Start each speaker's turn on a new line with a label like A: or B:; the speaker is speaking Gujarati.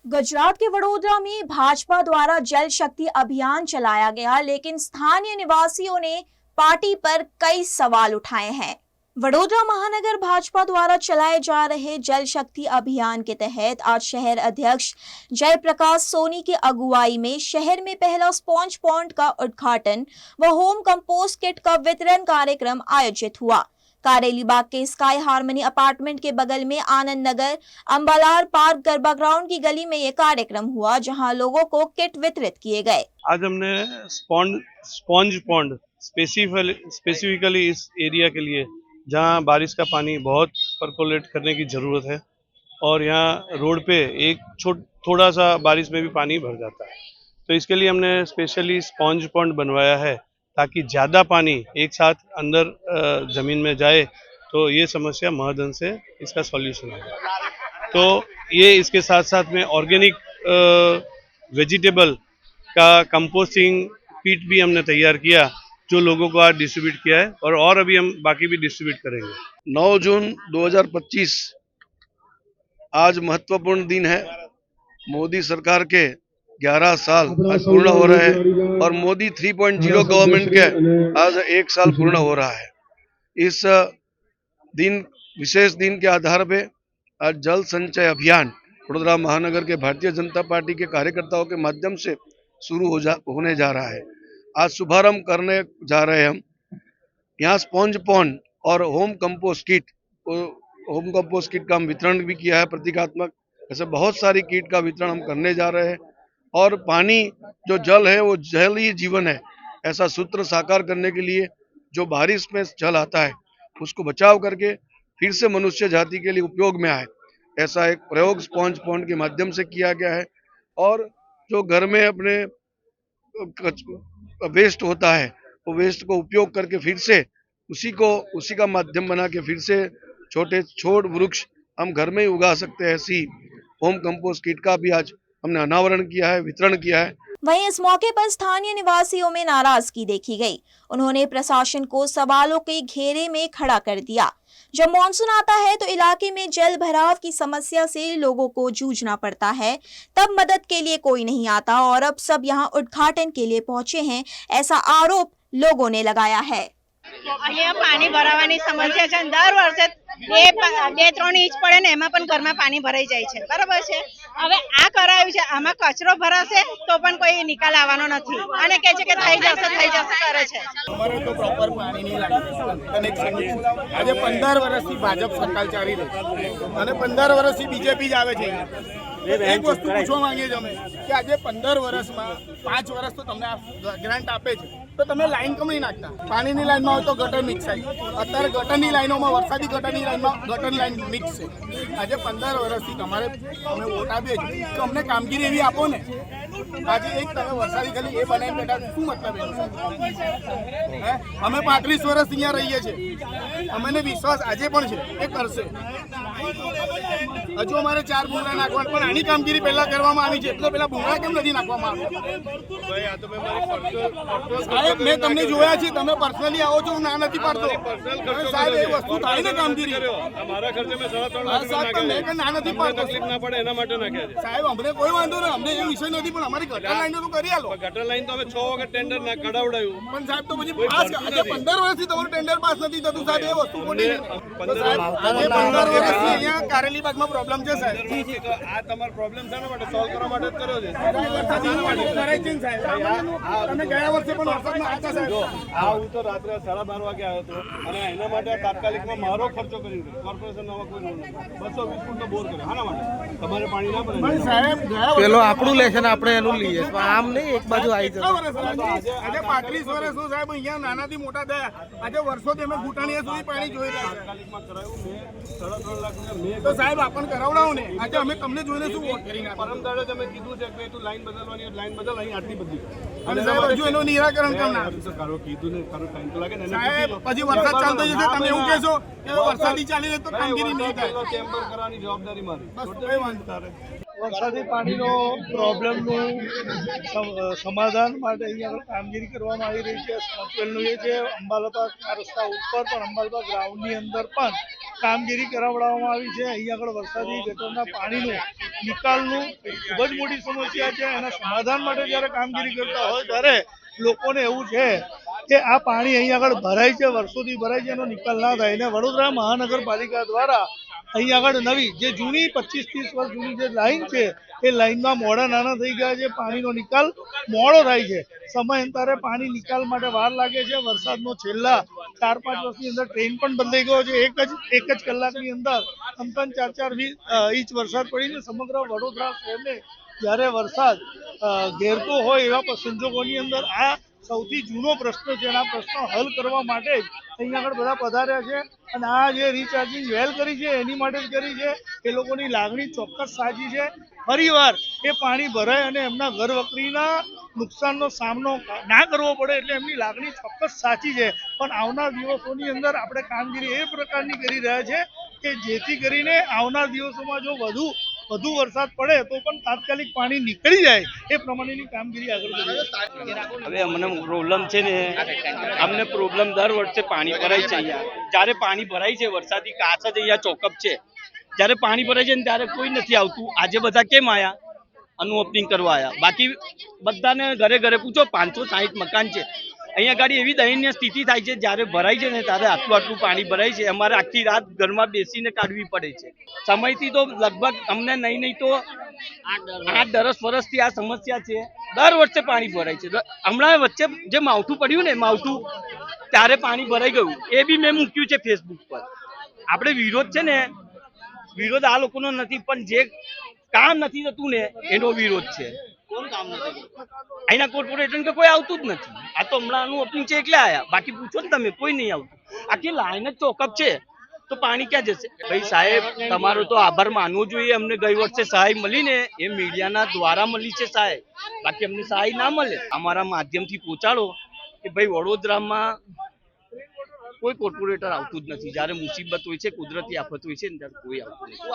A: गुजरात के वडोदरा में भाजपा द्वारा जल शक्ति अभियान चलाया गया, लेकिन स्थानीय निवासियों ने पार्टी पर कई सवाल उठाए हैं। वडोदरा महानगर भाजपा द्वारा चलाए जा रहे जल शक्ति अभियान के तहत आज शहर अध्यक्ष जयप्रकाश सोनी की अगुवाई में शहर में पहला स्पॉन्ज पॉन्ड का उद्घाटन व होम कंपोस्ट किट का वितरण कार्यक्रम आयोजित हुआ। कारेली बाग के स्काई हार्मनी अपार्टमेंट के बगल में आनंद नगर अंबालार पार्क गरबा ग्राउंड की गली में यह कार्यक्रम हुआ, जहां लोगों को किट वितरित किए गए।
B: आज हमने स्पॉन्ज पॉन्ड स्पेसिफिकली इस एरिया के लिए, जहां बारिश का पानी बहुत परकोलेट करने की ज़रूरत है और यहाँ रोड पे एक थोड़ा सा बारिश में भी पानी भर जाता है, तो इसके लिए हमने स्पेशली स्पॉन्ज पॉन्ड बनवाया है ताकि ज़्यादा पानी एक साथ अंदर ज़मीन में जाए तो ये समस्या महदन से इसका सॉल्यूशन है। तो ये इसके साथ साथ में ऑर्गेनिक वेजिटेबल का कंपोस्टिंग पीट भी हमने तैयार किया, जो लोगों को आज डिस्ट्रीब्यूट किया है और अभी हम बाकी भी डिस्ट्रीब्यूट करेंगे।
C: 9 जून 2025 आज महत्वपूर्ण दिन है। मोदी सरकार के 11 साल आज पूर्ण हो रहे हैं और मोदी 3.0 गवर्नमेंट के आज 1 साल पूर्ण हो रहा है। इस दिन विशेष दिन के आधार पे आज जल संचय अभियान वडोदरा महानगर के भारतीय जनता पार्टी के कार्यकर्ताओं के माध्यम से शुरू होने जा रहा है। आज शुभारंभ करने जा रहे हैं हम। यहाँ स्पॉन्ज पॉन्ड और होम कंपोस्ट किट का हम वितरण भी किया है प्रतीकात्मक। ऐसे बहुत सारी किट का वितरण हम करने जा रहे हैं और पानी जो जल है वो जल ही जीवन है, ऐसा सूत्र साकार करने के लिए जो बारिश में जल आता है उसको बचाव करके फिर से मनुष्य जाति के लिए उपयोग में आए, ऐसा एक प्रयोग स्पॉन्ज पॉन्ड के माध्यम से किया गया है। और जो घर में अपने वेस्ट होता है वो वेस्ट को उपयोग करके फिर से उसी का माध्यम बना के फिर से छोटे वृक्ष हम घर में ही उगा सकते हैं। ऐसी होम कंपोस्ट किट का भी आज हमने अनावरण किया है, वितरण किया है।
A: वहीं इस मौके पर स्थानीय निवासियों में नाराजगी देखी गई। उन्होंने प्रशासन को सवालों के घेरे में खड़ा कर दिया। जब मानसून आता है तो इलाके में जल भराव की समस्या से लोगों को जूझना पड़ता है, तब मदद के लिए कोई नहीं आता और अब सब यहां उद्घाटन के लिए पहुंचे हैं, ऐसा आरोप लोगों ने लगाया है।
D: અહીંયા પાણી ભરાવાની સમસ્યા છે। દર વર્ષે 2-3 ઇંચ પડે ને એમાં પણ ઘરમાં પાણી ભરાઈ જાય છે, બરાબર છે। હવે આ કરાયું છે, આમાં કચરો ભરાશે તો પણ કોઈ નિકાલ આવવાનો નથી અને કહે છે કે થઈ જશે કરે છે।
E: અમારે તો પ્રોપર પાણીની લાઈન કનેક્શન નથી। આજે 15 વર્ષથી ભાજપ સરકાર ચાલી રહી અને 15 વર્ષથી બીજેપી જ આવે છે। એક વસ્તુ પૂછવા માંગીએ છીએ અમે કે આજે 15 વર્ષમાં 5 વર્ષ તો તમને ગ્રાન્ટ આપે છે, તો તમે લાઈન કેમ નહીં નાખતા? પાણીની લાઈનમાં હોય તો ગટર મિક્સ થાય। અત્યારે ગટરની લાઈનોમાં વરસાદી ગટરની લાઈનમાં ગટરની લાઈન મિક્સ છે। આજે 15 વર્ષથી તમારે અમે વોટ આપીએ છીએ કે અમને કામગીરી એવી આપો ને। આજે એક તમે વરસાદી ગલી એ બનાવી બેઠા, શું મતલબ એનો? અમે 35 વર્ષ અહીંયા રહીએ છીએ, અમને વિશ્વાસ આજે પણ છે એ કરશે। હજુ અમારે 4 ભૂંગળા નાખવાના, પણ આની કામગીરી પહેલા કરવામાં આવી છે, એટલે પેલા ભૂંગળા કેમ નથી નાખવામાં આવ્યા? મેં તમને જોયા છે, તમે પર્સનલી આવો છો, હું ના નથી પાડતો સાહેબ, એ વસ્તુ થાય ને કામગીરી
B: મારા ખર્ચે મેં 3.5 લાખ
E: ના નથી પાડતો
B: ના પડે એના માટે નાખ્યા છે
E: સાહેબ। અમને કોઈ વાંધો નહીં, અમને એ વિષય નથી, પણ અમારી ગટર લાઈનો તો કરી આલો।
B: ગટર લાઈન તો અમે 6 વખત ટેન્ડર ના કઢાવડાયું,
E: પણ સાહેબ તો પછી પાસ આજે 15 વર્ષથી તમારું ટેન્ડર પાસ નથી થતું સાહેબ, એ વસ્તુ ખોટી છે। 15 વર્ષથી અહીંયા કારેલી બાગમાં પ્રોબ્લેમ છે સાહેબ।
B: આ તમારો પ્રોબ્લેમ શાના માટે સોલ્વ કરવા માટે જ કર્યો છે?
E: તમે ગયા વર્ષે પણ વરસાદમાં હતા સાહેબ।
B: હું તો રાત્રે 12:30 વાગે આવ્યો હતો અને એના માટે તાત્કાલિકમાં મારો ખર્ચો કરી દીધો। કોર્પોરેશનમાં કોઈ 220 ફૂટ બોર કર્યો, આના માટે તમારે પાણી ના પડે
E: સાહેબ।
F: પેલો આપણું લેશન આપણે એનું લઈએ, આમ નહીં એક બાજુ આવી જશે।
E: આજે 35 વર્ષનું સાહેબ અહીંયા નાનાથી મોટા થયા, આજે વર્ષોથી અમે ઘૂંટણીએ સુધી પાણી જોઈ રહ્યા છે।
B: તાત્કાલિકમાં કરાયું મેં 3.5 લાખ મેં
E: તો સાહેબ આપણને કરાવડાવો ને। આજે અમે તમને જોઈને શું વોટ કરીને
B: પરમ દાડે તમે કીધું છે કે તું લાઈન બદલવાની, લાઈન બદલ અહીં આટલી બધી
E: અને સાહેબ હજુ એનું નિરાકરણ કેમ ના
B: કરો? કીધું ને ખરું ટાઈમ તો લાગે ને
E: સાહેબ। પછી વરસાદ ચાલતો જશે, તમે એવું કહેશો કે વરસાદી ચાલી રહે તો કામગીરી નહીં થાય।
B: ચેમ્બર કરવાની જવાબદારી મારી।
E: બસ કઈ વાંધો
G: વરસાદી પાણીનો પ્રોબ્લેમનું સમાધાન માટે અહીંયા કામગીરી કરવામાં આવી રહી છે। પહેલું એ છે અંબાલાબાગ આ રસ્તા ઉપર પણ અંબાલાબાગ ગ્રાઉન્ડની અંદર પણ કામગીરી કરાવડાવવામાં આવી છે. અહીંયા આગળ વરસાદી ગટરના પાણીનું નિકાલનું ખૂબ જ મોટી સમસ્યા છે. એના સમાધાન માટે જ્યારે કામગીરી કરતા હોય ત્યારે લોકોને એવું છે કે આ પાણી અહીંયા આગળ ભરાય છે, વર્ષોથી ભરાય છે, એનો નિકાલ ના થાય. અને વડોદરા મહાનગરપાલિકા દ્વારા અહીંયા આગળ નવી જે જૂની 25-30 વર્ષ જૂની જે લાઈન છે એ લાઈનમાં મોડા નાના થઈ ગયા છે. પાણીનો નિકાલ મોડો થાય છે. સમયાંતરે પાણી નિકાલ માટે વાર લાગે છે. વરસાદનો છેલ્લા 4-5 વર્ષની અંદર ટ્રેન પણ બદલાઈ ગયો છે. એક જ કલાકની અંદર 3-4 ઇંચ વરસાદ પડીને સમગ્ર વડોદરા શહેરને જ્યારે વરસાદ ઘેરતો હોય એવા સંજોગોની અંદર આ સૌથી જૂનો પ્રશ્ન છે. અને આ પ્રશ્ન હલ કરવા માટે જ અહીંયા આગળ બધા પધાર્યા છે. અને આ જે રિચાર્જિંગ વેલ કરી છે એની માટે જ કરી છે. એ લોકોની લાગણી ચોક્કસ સાચી છે. ફરીવાર એ પાણી ભરાય અને એમના ઘર વકરીના નુકસાનનો સામનો ના કરવો પડે એટલે એમની લાગણી ચોક્કસ સાચી છે. પણ આવનાર દિવસોની અંદર આપણે કામગીરી એ પ્રકારની કરી રહ્યા છે કે જેથી કરીને આવનાર દિવસોમાં જો વધુ વરસાદ પડે તો પણ તાત્કાલિક પાણી નીકળી જાય એ પ્રમાણેની કામગીરી આગળ કરીએ.
H: હવે અમને પ્રોબ્લેમ છે ને, અમને પ્રોબ્લેમ દર વર્ષે પાણી ભરાય છે. અહીંયા જ્યારે પાણી ભરાય છે વરસાદી કાચ જ અહીંયા ચોકઅપ છે. જ્યારે પાણી ભરાય છે ને ત્યારે કોઈ નથી આવતું. આજે બધા કેમ આવ્યા? આનું ઓપનિંગ કરવા આવ્યા. બાકી બધાને ઘરે ઘરે પૂછો, 560 મકાન છે અહીંયા ગાડી. એવી દયનીય સ્થિતિ થાય છે જ્યારે ભરાય છે ને ત્યારે આટલું પાણી ભરાય છે. અમારે આખી રાત ઘરમાં બેસીને કાઢવી પડે છે. સમયથી તો લગભગ અમને નહીં તો 8-10 વર્ષથી આ સમસ્યા છે. દર વર્ષે પાણી ભરાય છે. હમણાં વચ્ચે જે માવઠું પડ્યું ને ત્યારે પાણી ભરાઈ ગયું. એ બી મેં મૂક્યું છે ફેસબુક પર. આપણે વિરોધ છે ને, વિરોધ આ લોકોનો નથી, પણ જે કામ નથી થતું ને એનો વિરોધ છે. અહીંના કોર્પોરેશન કે કોઈ આવતું જ નથી. આ તો હમણાંનું ઓપનિંગ છે એટલે આયા. બાકી પૂછો ને તમે, કોઈ નહીં આવતું. આખી લાઈન જ ચોકઅપ છે તો પાણી ક્યાં જશે? ભાઈ સાહેબ, તમારો તો આભાર માનવો જોઈએ. અમને ગઈ વર્ષે સહાય મળી ને એ મીડિયાના દ્વારા મળી છે સહાય. બાકી અમને સહાય ના મળે. અમારા માધ્યમથી પહોંચાડો કે ભાઈ વડોદરામાં કોઈ કોર્પોરેટર આવતું જ નથી. જ્યારે મુસીબત હોય છે, કુદરતી આફત હોય છે ને ત્યારે કોઈ આવતું નથી.